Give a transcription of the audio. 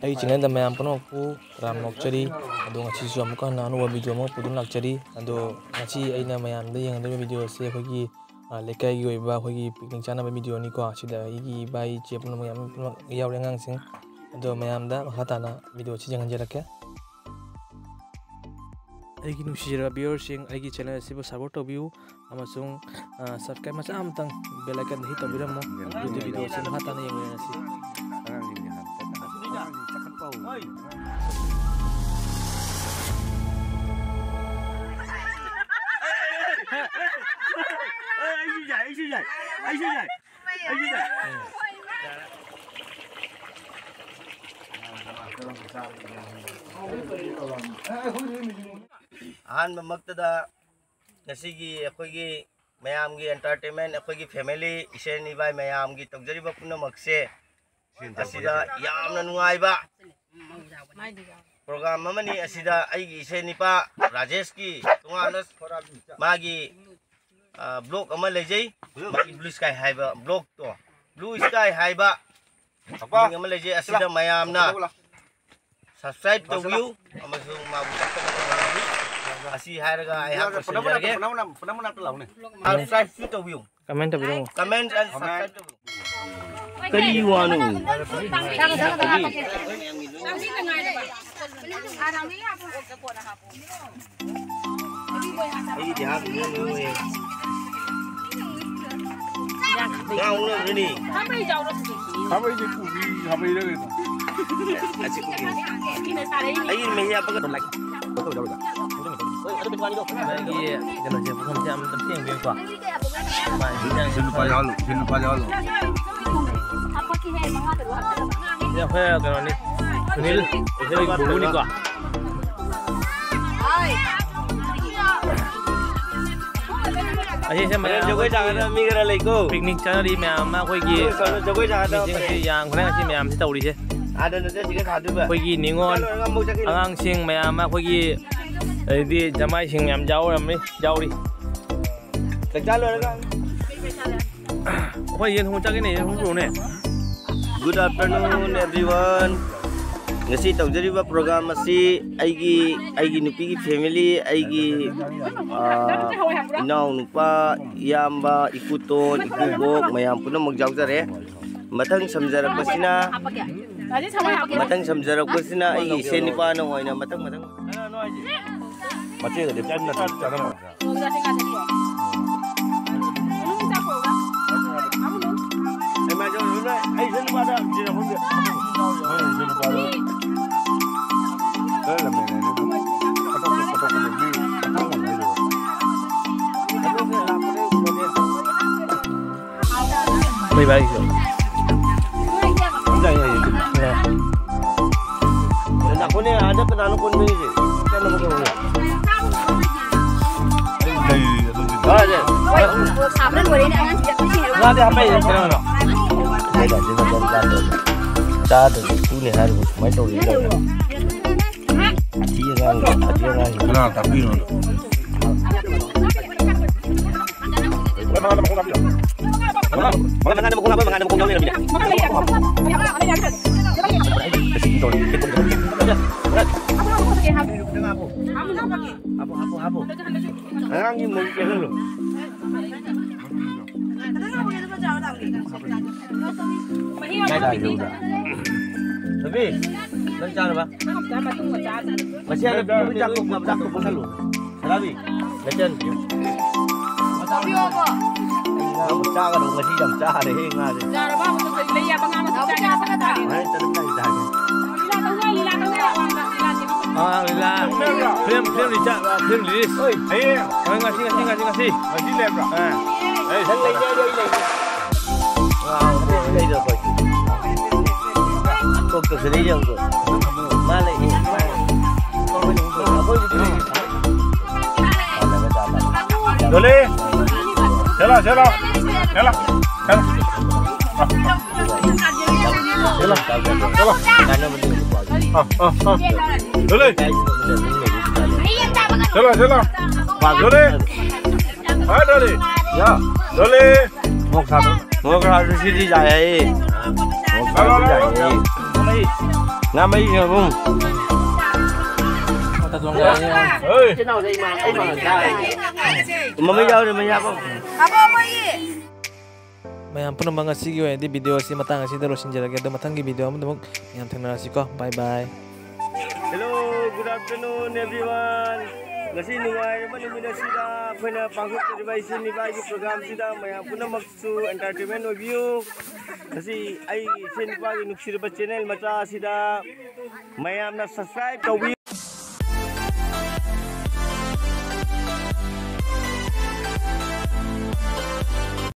ai channel da mayam pano ku ram nokchari ado ngachi su amuka nanu wa video mo pudun lakchari ado ngachi aina mayam da yang da video se khogi lekai gi oiba khogi picnic chana ba video ni ko sida igi bai che pano mayam yaw rengang sing ado mayam da hatana video chi jangan jarak ya aigi nushira viewers sing aigi channel sibo support tobiu amasung subscribe macha amtang bell icon hit tobiramo video sing hatana yang nasi अहम मक्तदा नसीगी अखोगी मयाम की एंटरटेनमेंट अखोगी फैमिली इसे निभाई मयाम की तौजरीबा पुनमक्से असिदा यामना नुंगाइबा प्रोग्राम अमनी असिदा आइगी इसे निपा राजेश की तुंगानस मागी ब्लॉग अमा लेजै मागी ब्लू स्काई हाइबा ब्लॉग तो ब्लू स्काई हाइबा अमा लेजै असिदा मयामना सब्सक्राइब तौबियु अमसुंग माबु असी हायरगा I have to share subscribe to तौबियु comment tobiro comment and subscribe to kali wanu ai dia ni ngau ni hamai jau ro hamai je ku bi hamai re aci ku ai me ya pakai like betul betul ada betulan itu lagi kalau je bukan jam penting dia kuah jangan lupa jalan apa ki hai manga terus ya hai kalau ni Sunil itu guru ni kuah aje saya mana jogai jangan mi kira lego picnic channel di mama koi ki jogai jangan yang kena si mama si tahu di je ada nanti sih kan ada koi ki ningon angang sing mama koi ki di jamai sing mama jauh ramai jauh di terjalur kan koi yang hujan ini hujan ni good afternoon everyone ngasi tawjariba program asi aigi nupi ki family aigi inaw nupa yamba ikuton ikubok mayam puno magjawjare matang samjarakbasina aigi senipa na hoina matang machi de tan na tan na ma jo na ai senipa da jina hunde senipa da baik ya. Dan aku ni ada kenalan pun ni je. Kan nama kau ni. Ada. Sabran boleh ni angan sejak ni. Ada apa ya? Kenapa? Ada je ada. Tu ni hari mai tahu ni. Dia kan. Kenapa tapi ni? Mana buku apa? Mana buku ni? Apa? Ang ni mau ke dulu. Tapi, lancar apa? Masih ada cakap dulu. Rabi, lancar. Tapi apa? Kamu cakap dong masih jam cakap deh, enggak deh. Cakap apa? Untuk beli apa? Kamu cakap apa tadi? Mana terus cakap? Lila. Film Richard, film Lilis. Ayo, ngasih. Masih lebar. Sang lainnya ada ini. Wow, ini dah baik. Kau kesini je kau. Mana ini? Apa itu? Boleh. Chela. Boleh. Chela. Boleh. Boleh. Ya. Boleh. Mau satu sini jaya. Mau satu jaya. Ngamay nga mo. Tatlong gaya. Mamayaw na mayabang. mayam puno mga sige di video si matang si daro sinjala gado matang gi video mo mayam tengna si ko bye bye. Hello, good afternoon everyone. Ngasi nungai man imina sida phena pangkut device ni bai gi program sida mayam puno maksu entertainment review. Ngasi ai sen pa gi nuksir ba channel macha sida mayam na subscribe to